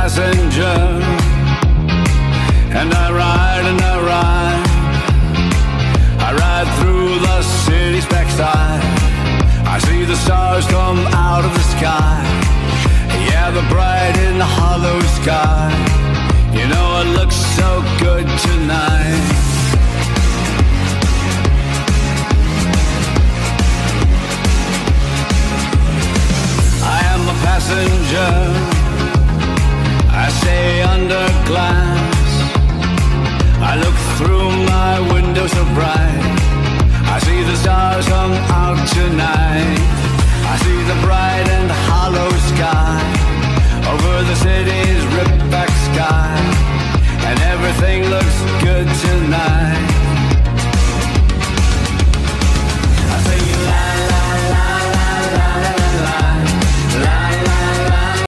passenger, and I ride and I ride. I ride through the city's backside. I see the stars come out of the sky. Yeah, the bright and hollow sky. You know it looks so good tonight. I am a passenger. I stay under glass. I look through my window so bright. I see the stars come out tonight. I see the bright and hollow sky.